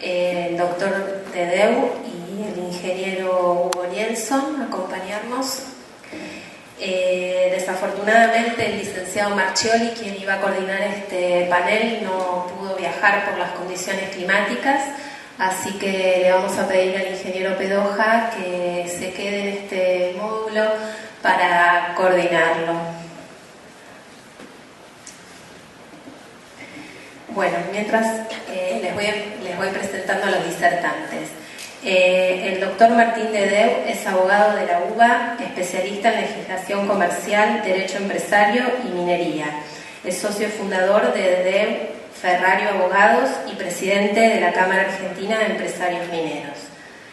el doctor Dedeu y el ingeniero Hugo Nielsen acompañarnos. Desafortunadamente el licenciado Marchioli, quien iba a coordinar este panel, no pudo viajar por las condiciones climáticas, así que le vamos a pedir al ingeniero Pedoja que se quede en este módulo para coordinarlo. Bueno, mientras les voy presentando a los disertantes. El doctor Martín Dedeu es abogado de la UBA, especialista en legislación comercial, derecho empresario y minería. Es socio fundador de Dedeu Ferrario Abogados y presidente de la Cámara Argentina de Empresarios Mineros.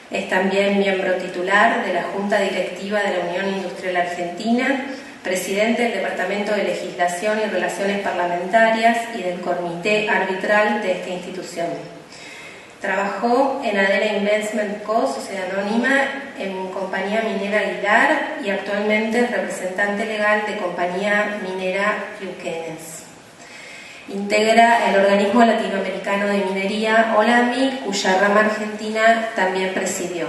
Es también miembro titular de la Junta Directiva de la Unión Industrial Argentina, presidente del Departamento de Legislación y Relaciones Parlamentarias y del Comité Arbitral de esta institución. Trabajó en Adela Investment Co., sociedad anónima, en Compañía Minera Aguilar y actualmente es representante legal de Compañía Minera Luquenes. Integra el Organismo Latinoamericano de Minería, OLAMI, cuya rama argentina también presidió.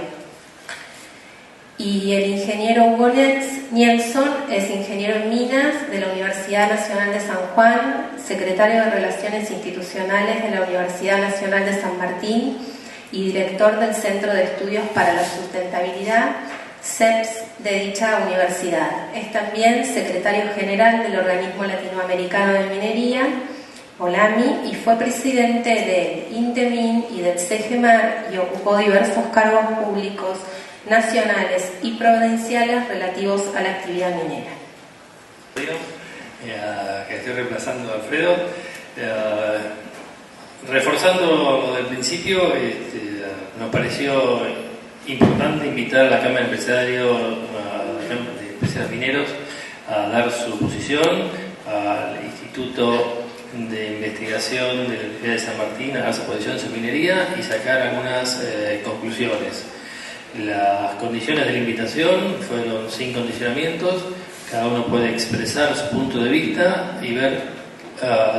Y el ingeniero Hugo Nielsen es ingeniero en minas de la Universidad Nacional de San Juan, secretario de Relaciones Institucionales de la Universidad Nacional de San Martín y director del Centro de Estudios para la Sustentabilidad, CEPS, de dicha universidad. Es también secretario general del Organismo Latinoamericano de Minería, OLAMI, y fue presidente del INTEMIN y del CEGEMAR y ocupó diversos cargos públicos nacionales y provinciales relativos a la actividad minera. Que estoy reemplazando a Alfredo, reforzando lo del principio, nos pareció importante invitar a la Cámara de Empresarios Mineros a dar su posición, al Instituto de Investigación de la Universidad de San Martín a dar su posición en su minería y sacar algunas conclusiones. Las condiciones de la invitación fueron sin condicionamientos, cada uno puede expresar su punto de vista y ver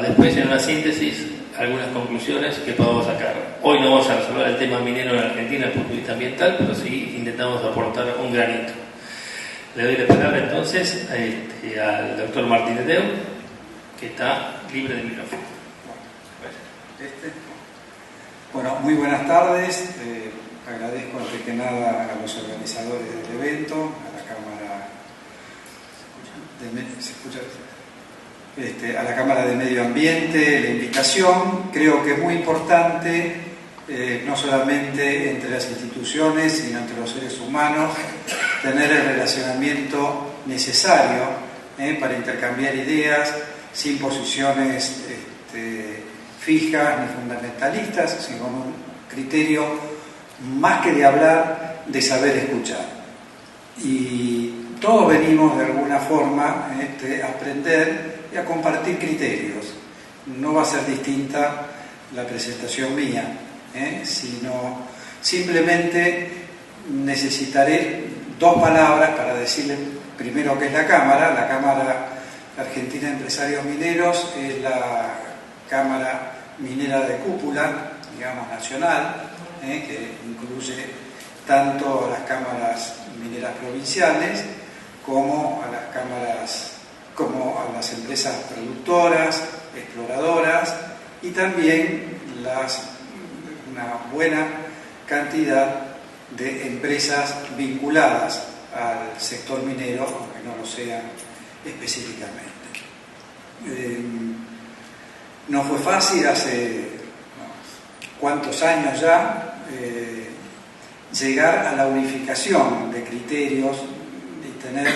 después en una síntesis algunas conclusiones que podamos sacar. Hoy no vamos a resolver el tema minero en Argentina desde el punto de vista ambiental, pero sí intentamos aportar un granito. Le doy la palabra entonces al doctor Martín Dedeu, que está libre de micrófono. Bueno, muy buenas tardes. Agradezco antes que nada a los organizadores del evento, a la Cámara a la Cámara de Medio Ambiente, la invitación. Creo que es muy importante, no solamente entre las instituciones, sino entre los seres humanos, tener el relacionamiento necesario para intercambiar ideas sin posiciones fijas ni fundamentalistas, sino con un criterio más que de hablar, de saber escuchar. Y todos venimos de alguna forma a aprender y a compartir criterios. No va a ser distinta la presentación mía, sino simplemente necesitaré dos palabras para decirle primero qué es la Cámara. La Cámara Argentina de Empresarios Mineros es la Cámara Minera de Cúpula, digamos, nacional, que incluye tanto a las cámaras mineras provinciales como a las cámaras, como a las empresas productoras, exploradoras y también una buena cantidad de empresas vinculadas al sector minero, aunque no lo sean específicamente. No fue fácil hace cuántos años ya llegar a la unificación de criterios y tener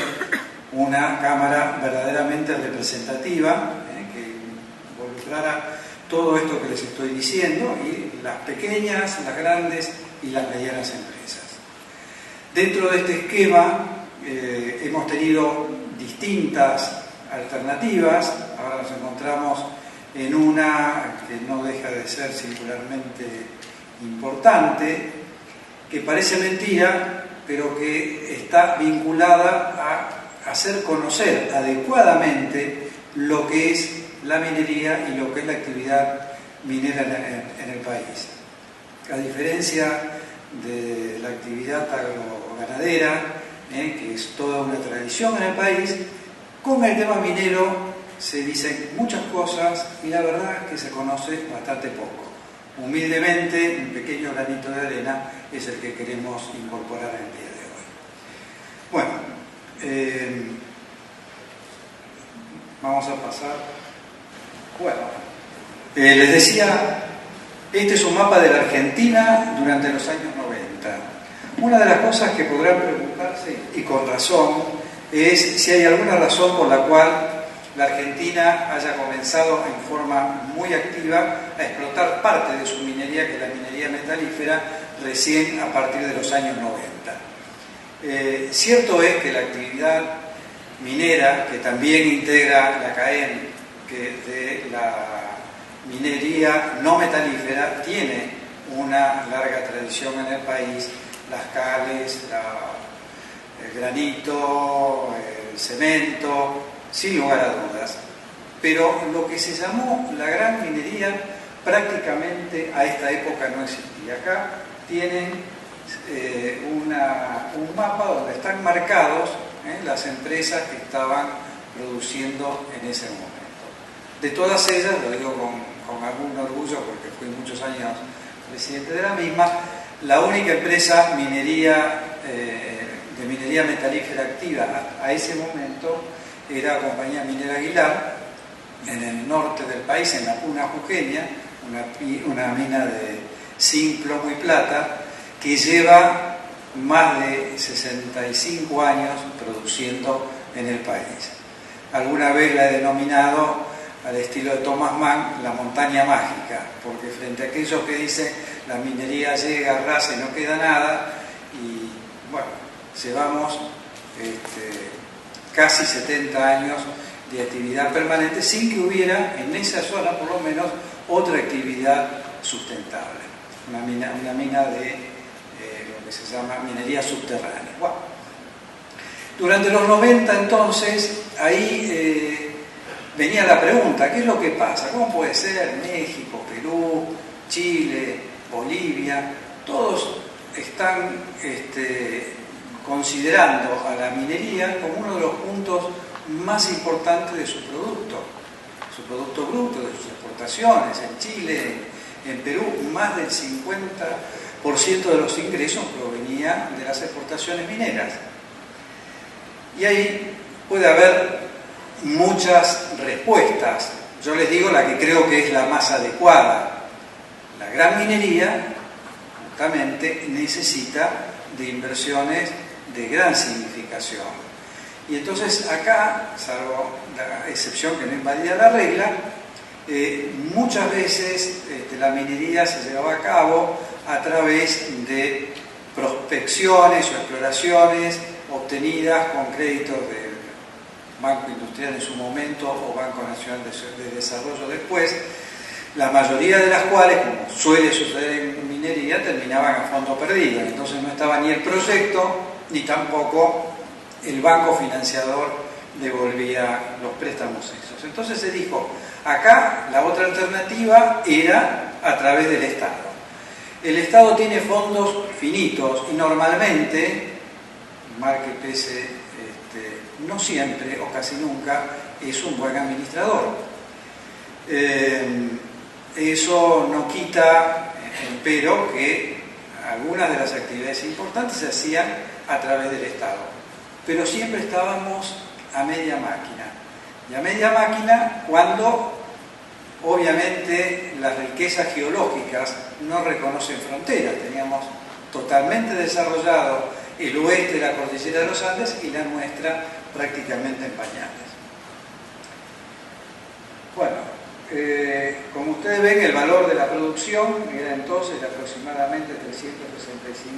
una Cámara verdaderamente representativa que involucrara todo esto que les estoy diciendo, y las pequeñas, las grandes y las medianas empresas. Dentro de este esquema hemos tenido distintas alternativas. Ahora nos encontramos en una que no deja de ser singularmente importante, que parece mentira, pero que está vinculada a hacer conocer adecuadamente lo que es la minería y lo que es la actividad minera en el país. A diferencia de la actividad agroganadera, que es toda una tradición en el país, con el tema minero se dicen muchas cosas y la verdad es que se conoce bastante poco. Humildemente, un pequeño granito de arena es el que queremos incorporar en el día de hoy. Bueno, vamos a pasar. Bueno, les decía, este es un mapa de la Argentina durante los años 90. Una de las cosas que podrán preguntarse, y con razón, es si hay alguna razón por la cual la Argentina haya comenzado en forma muy activa a explotar parte de su minería, que es la minería metalífera, recién a partir de los años 90. Cierto es que la actividad minera, que también integra la CAEM, que de la minería no metalífera, tiene una larga tradición en el país, las cales, el granito, el cemento, sin lugar a dudas. Pero lo que se llamó la gran minería prácticamente a esta época no existía. Acá tienen un mapa donde están marcados las empresas que estaban produciendo en ese momento. De todas ellas, lo digo con algún orgullo porque fui muchos años presidente de la misma, la única empresa de minería metalífera activa a ese momento era la Compañía Minera Aguilar, en el norte del país, en la Puna Jujeña, una mina de zinc, plomo y plata, que lleva más de 65 años produciendo en el país. Alguna vez la he denominado, al estilo de Thomas Mann, la montaña mágica, porque frente a aquellos que dicen la minería llega, arrasa y no queda nada, y bueno, llevamos casi 70 años de actividad permanente sin que hubiera en esa zona por lo menos otra actividad sustentable, una mina de lo que se llama minería subterránea. Bueno, durante los 90 entonces ahí venía la pregunta, ¿qué es lo que pasa? ¿Cómo puede ser México, Perú, Chile, Bolivia? Todos están considerando a la minería como uno de los puntos más importantes de su producto bruto, de sus exportaciones. En Chile, en Perú, más del 50% de los ingresos provenían de las exportaciones mineras. Y ahí puede haber muchas respuestas. Yo les digo la que creo que es la más adecuada. La gran minería justamente necesita de inversiones de gran significación. Y entonces acá, salvo la excepción que no invadía la regla, muchas veces la minería se llevaba a cabo a través de prospecciones o exploraciones obtenidas con créditos del Banco Industrial en su momento o Banco Nacional de Desarrollo después, la mayoría de las cuales, como suele suceder en minería, terminaban a fondo perdido. Entonces no estaba ni el proyecto ni tampoco el banco financiador devolvía los préstamos esos. Entonces se dijo, acá la otra alternativa era a través del Estado. El Estado tiene fondos finitos y normalmente, mal que pese, no siempre o casi nunca es un buen administrador. Eso no quita, pero que algunas de las actividades importantes se hacían a través del Estado. Pero siempre estábamos a media máquina. Y a media máquina cuando, obviamente, las riquezas geológicas no reconocen fronteras. Teníamos totalmente desarrollado el oeste de la cordillera de los Andes y la nuestra prácticamente en pañales. Bueno, como ustedes ven, el valor de la producción era entonces de aproximadamente 365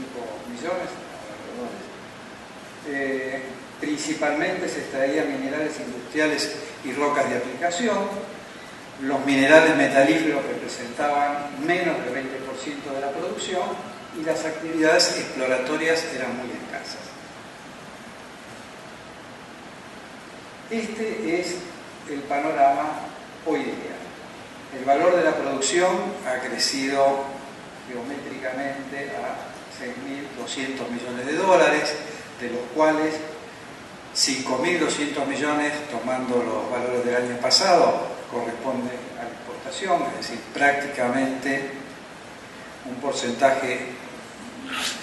millones de dólares. Principalmente se extraían minerales industriales y rocas de aplicación. Los minerales metalíferos representaban menos del 20% de la producción y las actividades exploratorias eran muy escasas. Este es el panorama hoy día. El valor de la producción ha crecido geométricamente a 6.200 millones de dólares, de los cuales 5.200 millones, tomando los valores del año pasado, corresponden a la exportación, es decir, prácticamente un porcentaje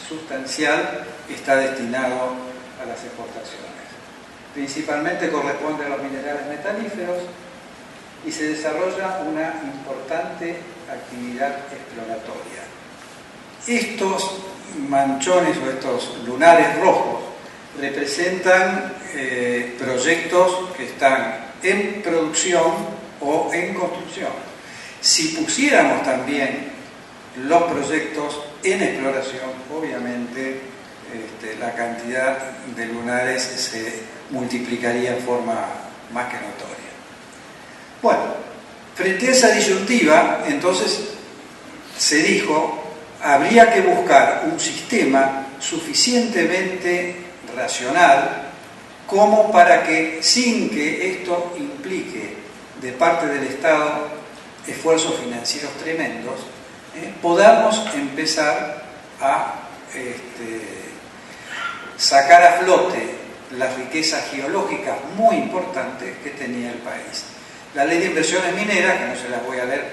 sustancial está destinado a las exportaciones. Principalmente corresponde a los minerales metalíferos y se desarrolla una importante actividad exploratoria. Estos manchones o estos lunares rojos representan proyectos que están en producción o en construcción. Si pusiéramos también los proyectos en exploración, obviamente la cantidad de lunares se multiplicaría en forma más que notoria. Bueno, frente a esa disyuntiva, entonces se dijo, habría que buscar un sistema suficientemente racional como para que, sin que esto implique de parte del Estado esfuerzos financieros tremendos, podamos empezar a sacar a flote las riquezas geológicas muy importantes que tenía el país. La ley de inversiones mineras, que no se las voy a leer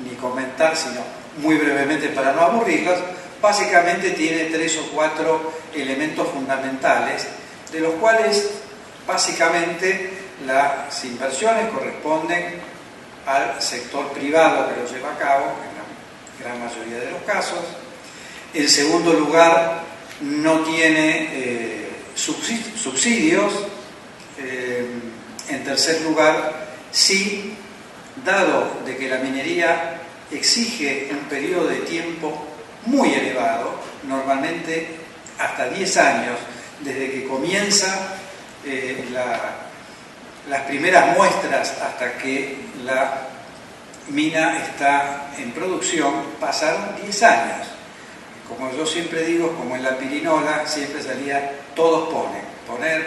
ni comentar, sino muy brevemente para no aburrirlas, básicamente tiene 3 o 4 elementos fundamentales, de los cuales básicamente las inversiones corresponden al sector privado que lo lleva a cabo, en la gran mayoría de los casos. En segundo lugar, no tiene subsidios. En tercer lugar, sí, dado de que la minería exige un periodo de tiempo muy elevado, normalmente hasta 10 años, desde que comienza las primeras muestras hasta que la mina está en producción, pasaron 10 años. Como yo siempre digo, como en la pirinola, siempre salía todos poner,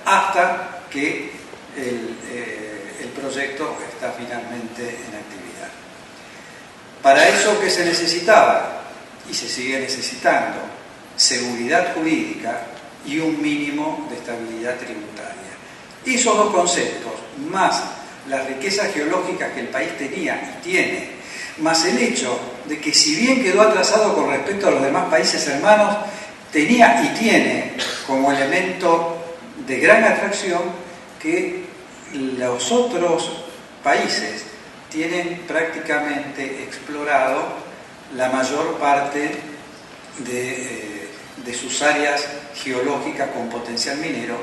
hasta que el proyecto está finalmente en actividad. Para eso, ¿qué se necesitaba? Y se sigue necesitando seguridad jurídica y un mínimo de estabilidad tributaria. Esos dos conceptos, más las riquezas geológicas que el país tenía y tiene, más el hecho de que, si bien quedó atrasado con respecto a los demás países hermanos, tenía y tiene como elemento de gran atracción que los otros países tienen prácticamente explorado la mayor parte de sus áreas geológicas con potencial minero,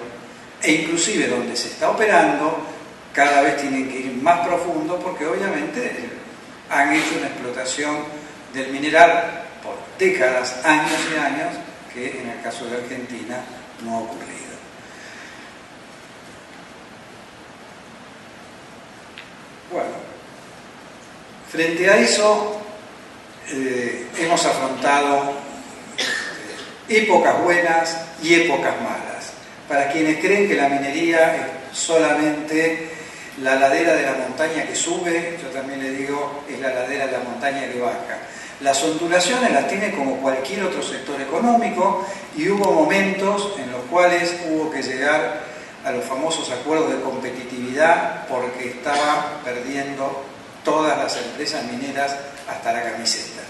e inclusive donde se está operando cada vez tienen que ir más profundo, porque obviamente han hecho una explotación del mineral por décadas, años y años, que en el caso de Argentina no ha ocurrido. Bueno, frente a eso hemos afrontado épocas buenas y épocas malas. Para quienes creen que la minería es solamente la ladera de la montaña que sube, yo también le digo, es la ladera de la montaña que baja. Las ondulaciones las tiene como cualquier otro sector económico, y hubo momentos en los cuales hubo que llegar a los famosos acuerdos de competitividad, porque estaban perdiendo todas las empresas mineras hasta la camiseta.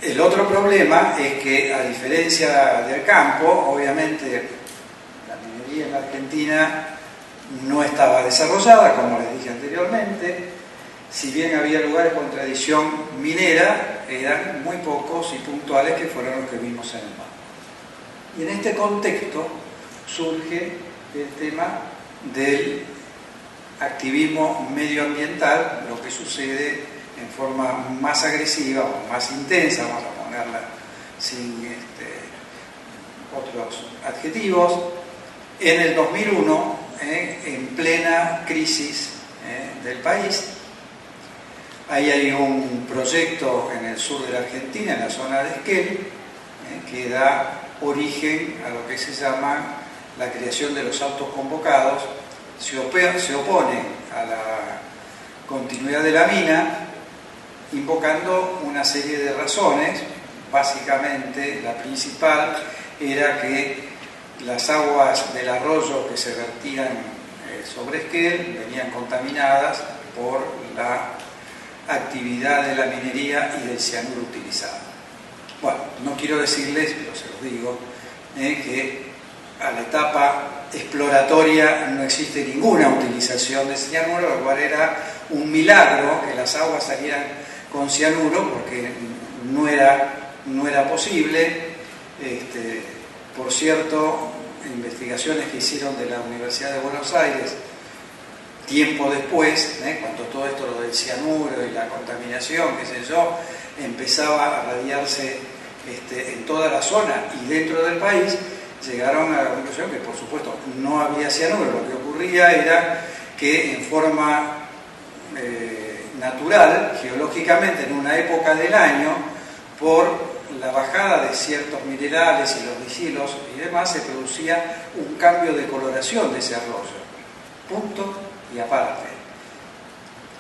El otro problema es que, a diferencia del campo, obviamente la minería en la Argentina no estaba desarrollada, como les dije anteriormente. Si bien había lugares con tradición minera, eran muy pocos y puntuales, que fueron los que vimos en el mapa. Y en este contexto surge el tema del activismo medioambiental, lo que sucede en forma más agresiva o más intensa, vamos a ponerla sin otros adjetivos, en el 2001, en plena crisis del país. Ahí hay un proyecto en el sur de la Argentina, en la zona de Esquel, que da origen a lo que se llama la creación de los autos convocados. Se oponen continuidad de la mina, invocando una serie de razones. Básicamente, la principal era que las aguas del arroyo que se vertían sobre Esquel venían contaminadas por la actividad de la minería y del cianuro utilizado. Bueno, no quiero decirles, pero se los digo, que a la etapa exploratoria no existe ninguna utilización de cianuro, lo cual era un milagro que las aguas salieran con cianuro, porque no era posible. Por cierto, investigaciones que hicieron de la Universidad de Buenos Aires tiempo después, cuando todo esto, lo del cianuro y la contaminación, qué sé yo, empezaba a radiarse en toda la zona y dentro del país, llegaron a la conclusión que, por supuesto, no había cianuro. Lo que ocurría era que en forma natural, geológicamente, en una época del año, por la bajada de ciertos minerales y los disilos y demás, se producía un cambio de coloración de ese arroyo. Punto y aparte.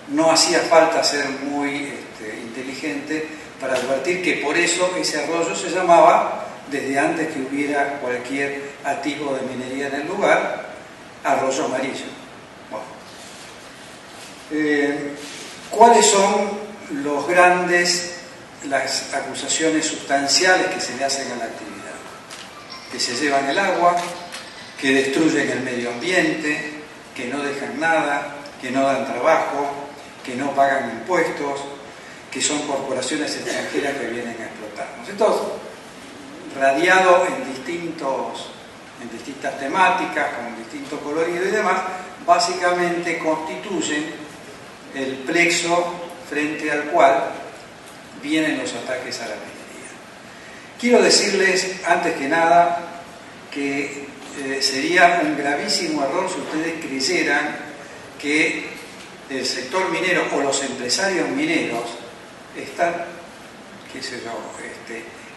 No hacía falta ser muy inteligente para advertir que por eso ese arroyo se llamaba, desde antes que hubiera cualquier atisbo de minería en el lugar, arroyo amarillo. Bueno. ¿Cuáles son las acusaciones sustanciales que se le hacen a la actividad? Que se llevan el agua, que destruyen el medio ambiente, que no dejan nada, que no dan trabajo, que no pagan impuestos, que son corporaciones extranjeras que vienen a explotarnos. Esto radiado en distintas temáticas, con distinto colorido y demás, básicamente constituyen el plexo frente al cual vienen los ataques a la minería. Quiero decirles, antes que nada, que sería un gravísimo error si ustedes creyeran que el sector minero o los empresarios mineros están, qué sé yo,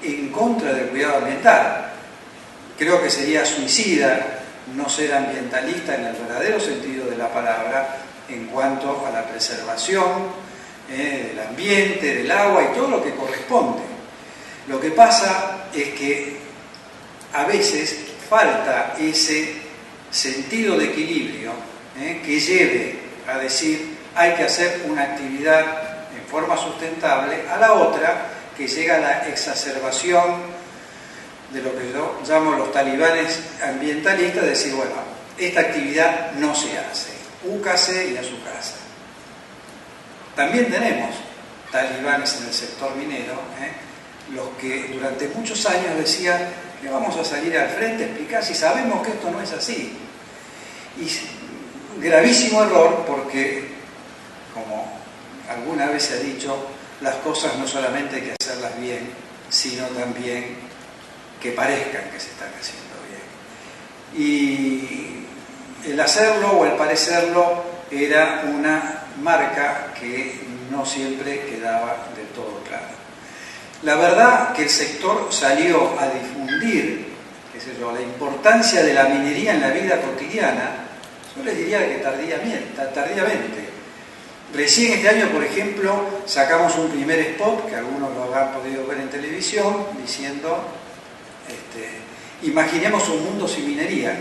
en contra del cuidado ambiental. Creo que sería suicida no ser ambientalista en el verdadero sentido de la palabra en cuanto a la preservación del ambiente, del agua y todo lo que corresponde. Lo que pasa es que a veces falta ese sentido de equilibrio que lleve a decir hay que hacer una actividad en forma sustentable, a la otra que llega a la exacerbación de lo que yo llamo los talibanes ambientalistas, de decir, bueno, esta actividad no se hace, úcase y a su casa. También tenemos talibanes en el sector minero, los que durante muchos años decían que vamos a salir al frente a explicar si sabemos que esto no es así. Y gravísimo error, porque, como alguna vez se ha dicho, las cosas no solamente hay que hacerlas bien, sino también que parezcan que se están haciendo bien. Y el hacerlo o el parecerlo era una marca que no siempre quedaba del todo clara. La verdad que el sector salió a difundir, qué sé yo, la importancia de la minería en la vida cotidiana, yo les diría que tardíamente. Recién este año, por ejemplo, sacamos un primer spot, que algunos lo habrán podido ver en televisión, diciendo, imaginemos un mundo sin minería.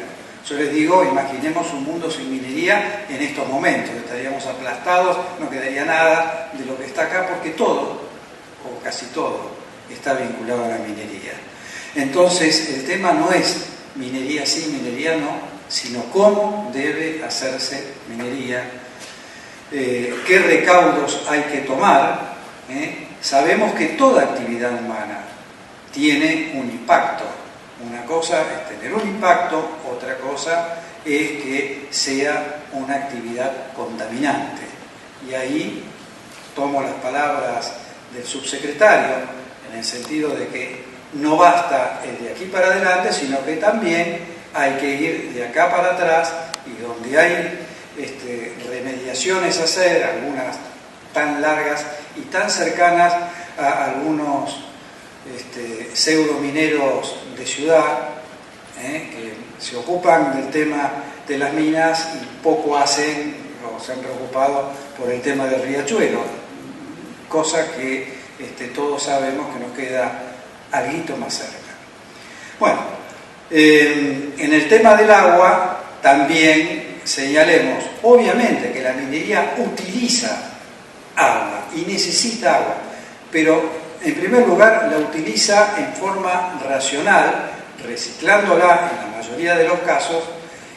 Yo les digo, imaginemos un mundo sin minería en estos momentos. Estaríamos aplastados, no quedaría nada de lo que está acá, porque todo, o casi todo, está vinculado a la minería. Entonces, el tema no es minería sí, minería no, sino cómo debe hacerse minería, qué recaudos hay que tomar. Sabemos que toda actividad humana tiene un impacto. Una cosa es tener un impacto, otra cosa es que sea una actividad contaminante. Y ahí tomo las palabras del subsecretario, en el sentido de que no basta el de aquí para adelante, sino que también hay que ir de acá para atrás, y donde hay remediaciones a hacer, algunas tan largas y tan cercanas a algunos pseudomineros de ciudad, que se ocupan del tema de las minas y poco hacen tampoco se han preocupado por el tema del riachuelo, cosa que todos sabemos que nos queda algo más cerca. Bueno, en el tema del agua también señalemos, obviamente que la minería utiliza agua y necesita agua, pero en primer lugar la utiliza en forma racional, reciclándola en la mayoría de los casos,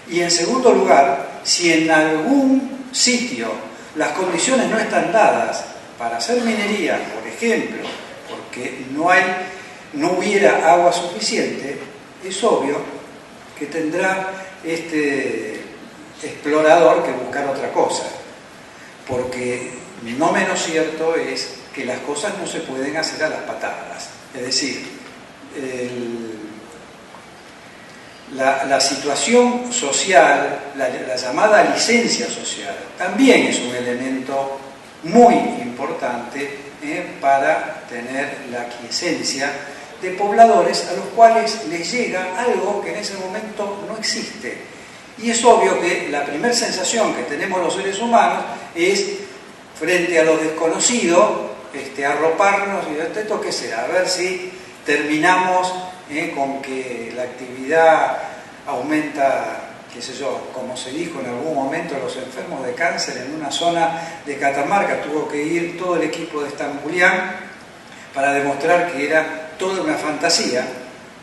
y en segundo lugar, si en algún sitio las condiciones no están dadas para hacer minería, por ejemplo, porque no hubiera agua suficiente, es obvio que tendrá este explorador que buscar otra cosa, porque no menos cierto es que las cosas no se pueden hacer a las patadas. Es decir, la situación social, la llamada licencia social, también es un elemento muy importante para tener la quiesencia de pobladores a los cuales les llega algo que en ese momento no existe. Y es obvio que la primera sensación que tenemos los seres humanos es, frente a lo desconocido, arroparnos y esto qué será, a ver si terminamos con que la actividad aumenta, qué sé yo, como se dijo en algún momento, los enfermos de cáncer en una zona de Catamarca, tuvo que ir todo el equipo de Estambulián para demostrar que era toda una fantasía,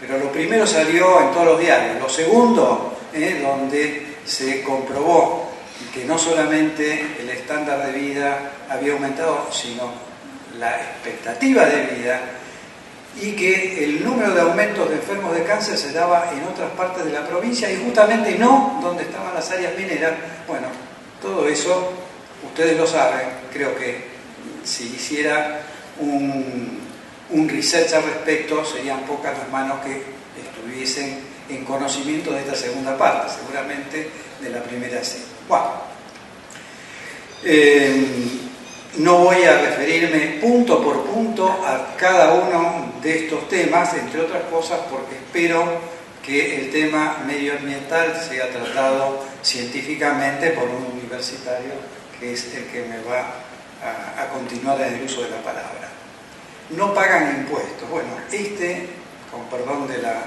pero lo primero salió en todos los diarios, lo segundo, donde se comprobó que no solamente el estándar de vida había aumentado, sino la expectativa de vida, y que el número de aumentos de enfermos de cáncer se daba en otras partes de la provincia y justamente no donde estaban las áreas mineras. Bueno, todo eso ustedes lo saben, creo que si hiciera un research al respecto serían pocas las manos que estuviesen en conocimiento de esta segunda parte, seguramente de la primera sí. Bueno, no voy a referirme punto por punto a cada uno de estos temas, entre otras cosas porque espero que el tema medioambiental sea tratado científicamente por un universitario que es el que me va a continuar en el uso de la palabra. No pagan impuestos. Bueno, con perdón de la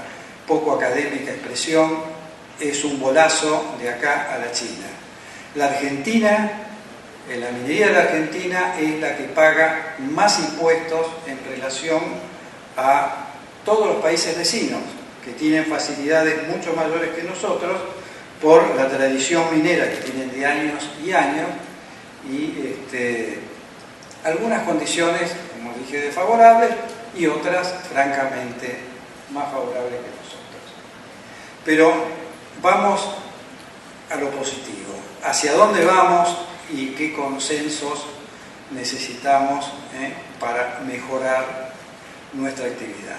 poco académica expresión, es un bolazo de acá a la China. La Argentina, la minería de la Argentina es la que paga más impuestos en relación a todos los países vecinos, que tienen facilidades mucho mayores que nosotros por la tradición minera que tienen de años y años y algunas condiciones, como dije, desfavorables y otras francamente más favorables que nosotros. Pero vamos a lo positivo. ¿Hacia dónde vamos y qué consensos necesitamos para mejorar nuestra actividad?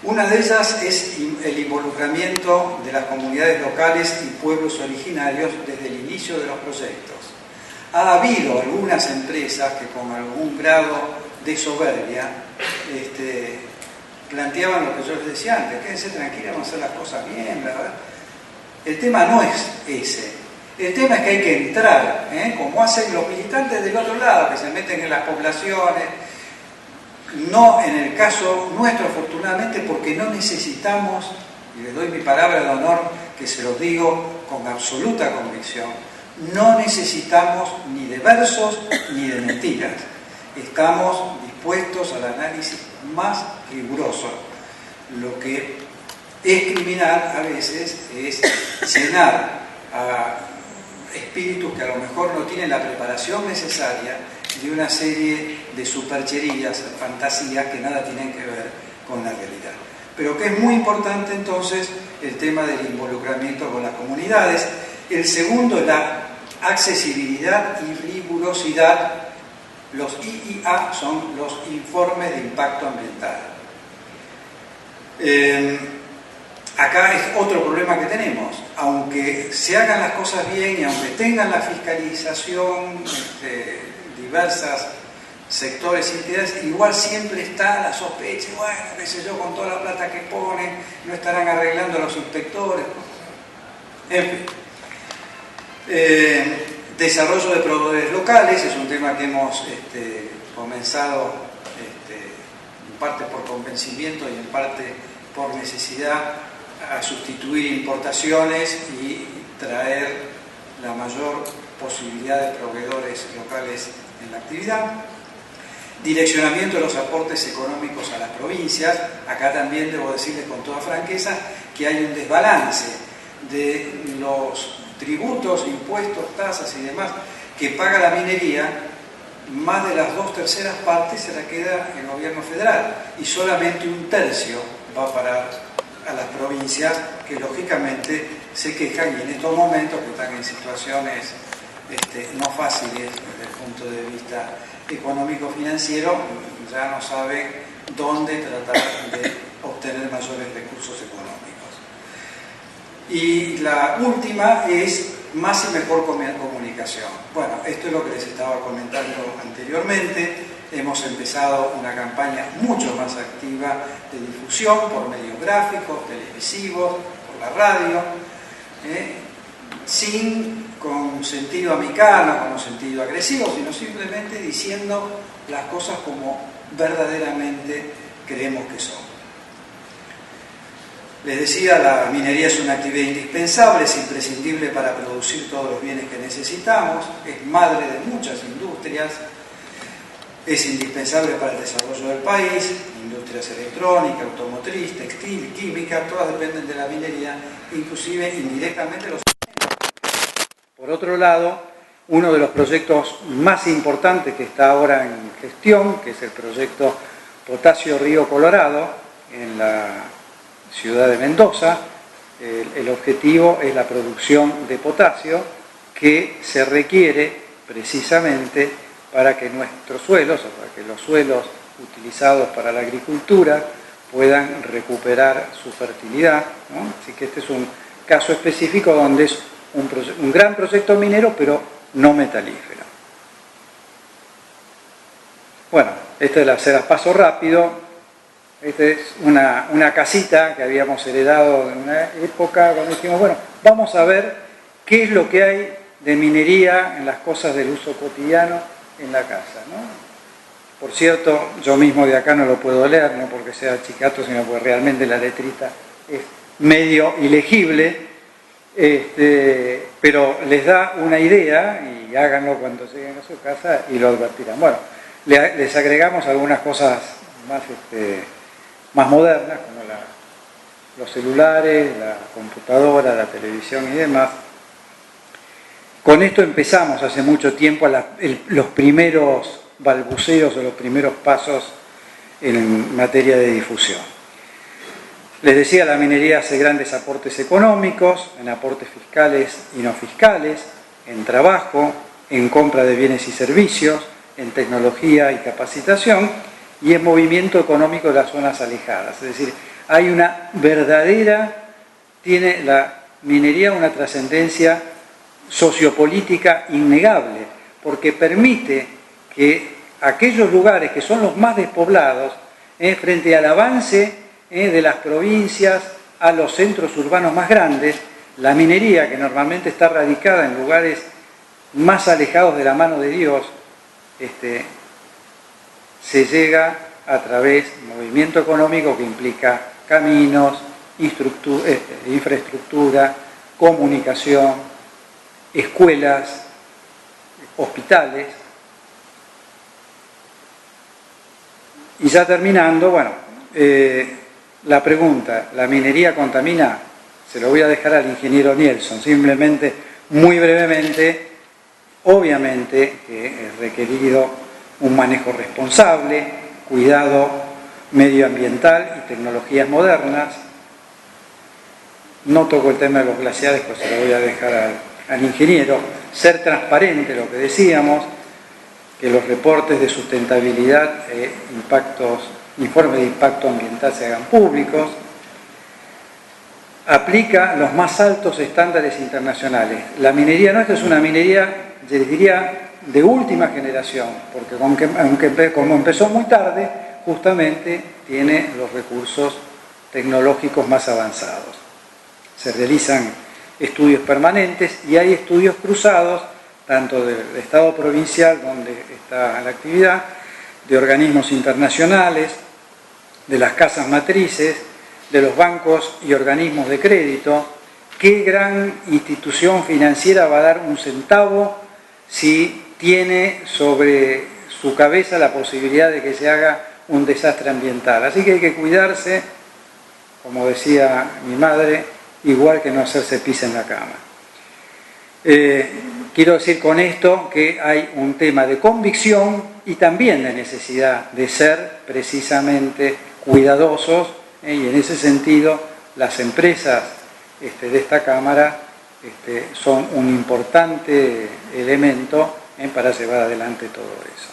Una de ellas es el involucramiento de las comunidades locales y pueblos originarios desde el inicio de los proyectos. Ha habido algunas empresas que con algún grado de soberbia planteaban lo que yo les decía antes: quédense tranquilos, vamos a hacer las cosas bien, ¿verdad? El tema no es ese. El tema es que hay que entrar, como hacen los militantes del otro lado, que se meten en las poblaciones. No en el caso nuestro, afortunadamente, porque no necesitamos, y les doy mi palabra de honor, que se los digo con absoluta convicción, no necesitamos ni de versos ni de mentiras. Estamos dispuestos al análisis más riguroso. Lo que es criminal a veces es llenar a espíritus que a lo mejor no tienen la preparación necesaria de una serie de supercherías, fantasías que nada tienen que ver con la realidad. Pero que es muy importante entonces el tema del involucramiento con las comunidades. El segundo es la accesibilidad y rigurosidad. Los IIA son los informes de impacto ambiental. Acá es otro problema que tenemos. Aunque se hagan las cosas bien y aunque tengan la fiscalización diversas sectores y entidades, igual siempre está la sospecha, bueno, qué sé yo, con toda la plata que ponen, no estarán arreglando a los inspectores. En fin. Desarrollo de proveedores locales es un tema que hemos comenzado en parte por convencimiento y en parte por necesidad a sustituir importaciones y traer la mayor posibilidad de proveedores locales en la actividad. Direccionamiento de los aportes económicos a las provincias. Acá también debo decirles con toda franqueza que hay un desbalance de los tributos, impuestos, tasas y demás que paga la minería. Más de las 2/3 partes se la queda el gobierno federal y solamente 1/3 va a parar a las provincias, que lógicamente se quejan y en estos momentos que están en situaciones no fáciles desde el punto de vista económico-financiero, ya no saben dónde tratar de obtener mayores recursos económicos. Y la última es más y mejor comunicación. Bueno, esto es lo que les estaba comentando anteriormente. Hemos empezado una campaña mucho más activa de difusión por medios gráficos, televisivos, por la radio, con sentido amicano, con un sentido agresivo, sino simplemente diciendo las cosas como verdaderamente creemos que son. Les decía, la minería es una actividad indispensable, es imprescindible para producir todos los bienes que necesitamos, es madre de muchas industrias, es indispensable para el desarrollo del país, industrias electrónicas, automotriz, textil, química, todas dependen de la minería, inclusive indirectamente los... Por otro lado, uno de los proyectos más importantes que está ahora en gestión, que es el proyecto Potasio Río Colorado, en la ciudad de Mendoza, el objetivo es la producción de potasio que se requiere precisamente para que nuestros suelos, o para que los suelos utilizados para la agricultura puedan recuperar su fertilidad, ¿no? Así que este es un caso específico donde es un gran proyecto minero, pero no metalífero. Bueno, esta se las paso rápido. Esta es una casita que habíamos heredado en una época cuando dijimos, bueno, vamos a ver qué es lo que hay de minería en las cosas del uso cotidiano en la casa, ¿no? Por cierto, yo mismo de acá no lo puedo leer, no porque sea chicato, sino porque realmente la letrita es medio ilegible, pero les da una idea y háganlo cuando lleguen a su casa y lo advertirán. Bueno, les agregamos algunas cosas más modernas, como los celulares, la computadora, la televisión y demás. Con esto empezamos hace mucho tiempo los primeros balbuceos o los primeros pasos en materia de difusión. Les decía, la minería hace grandes aportes económicos, en aportes fiscales y no fiscales, en trabajo, en compra de bienes y servicios, en tecnología y capacitación, y en movimiento económico de las zonas alejadas. Es decir, hay tiene la minería una trascendencia sociopolítica innegable, porque permite que aquellos lugares que son los más despoblados, frente al avance de las provincias a los centros urbanos más grandes, la minería, que normalmente está radicada en lugares más alejados de la mano de Dios, se llega a través de movimiento económico que implica caminos, infraestructura, comunicación, escuelas, hospitales. Y ya terminando, bueno, la pregunta, ¿la minería contamina? Se lo voy a dejar al ingeniero Nielsen, simplemente, muy brevemente. Obviamente que es requerido un manejo responsable, cuidado medioambiental y tecnologías modernas. No toco el tema de los glaciares, pues se lo voy a dejar al ingeniero. Ser transparente, lo que decíamos, que los reportes de sustentabilidad informes de impacto ambiental se hagan públicos. Aplica los más altos estándares internacionales. La minería nuestra es una minería, yo les diría, de última generación, porque aunque como empezó muy tarde, justamente tiene los recursos tecnológicos más avanzados. Se realizan estudios permanentes y hay estudios cruzados tanto del Estado provincial, donde está la actividad, de organismos internacionales, de las casas matrices, de los bancos y organismos de crédito. ¿Qué gran institución financiera va a dar un centavo si tiene sobre su cabeza la posibilidad de que se haga un desastre ambiental? Así que hay que cuidarse, como decía mi madre, igual que no hacerse pis en la cama. Quiero decir con esto que hay un tema de convicción y también de necesidad de ser precisamente cuidadosos, y en ese sentido las empresas de esta Cámara son un importante elemento para llevar adelante todo eso.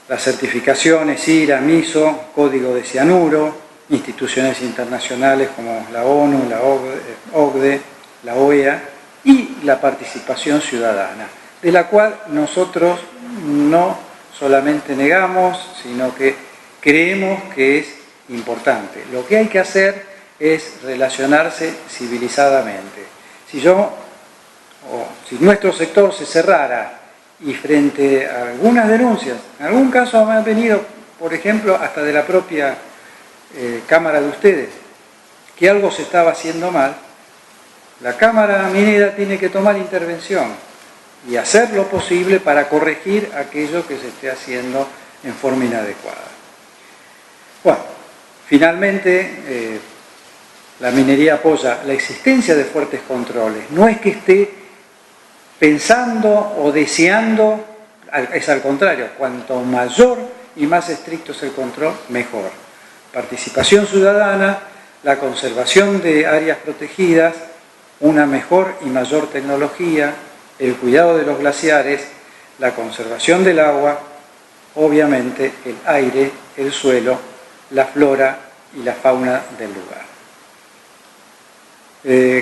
Las certificaciones IRA, MISO, Código de Cianuro, instituciones internacionales como la ONU, la OCDE, la OEA, y la participación ciudadana, de la cual nosotros no solamente negamos, sino que creemos que es importante. Lo que hay que hacer es relacionarse civilizadamente. Si nuestro sector se cerrara y frente a algunas denuncias, en algún caso me han venido, por ejemplo, hasta de la propia Cámara de ustedes, que algo se estaba haciendo mal, la Cámara Minera tiene que tomar intervención y hacer lo posible para corregir aquello que se esté haciendo en forma inadecuada. Bueno, finalmente, la minería apoya la existencia de fuertes controles. No es que esté pensando o deseando, es al contrario, cuanto mayor y más estricto es el control, mejor. Participación ciudadana, la conservación de áreas protegidas, una mejor y mayor tecnología, el cuidado de los glaciares, la conservación del agua, obviamente el aire, el suelo, la flora y la fauna del lugar.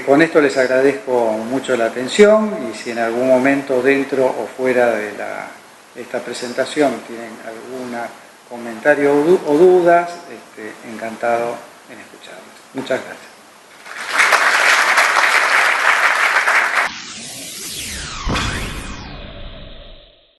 Con esto les agradezco mucho la atención y si en algún momento dentro o fuera de esta presentación tienen algún comentario o dudas, encantado en escucharlos. Muchas gracias.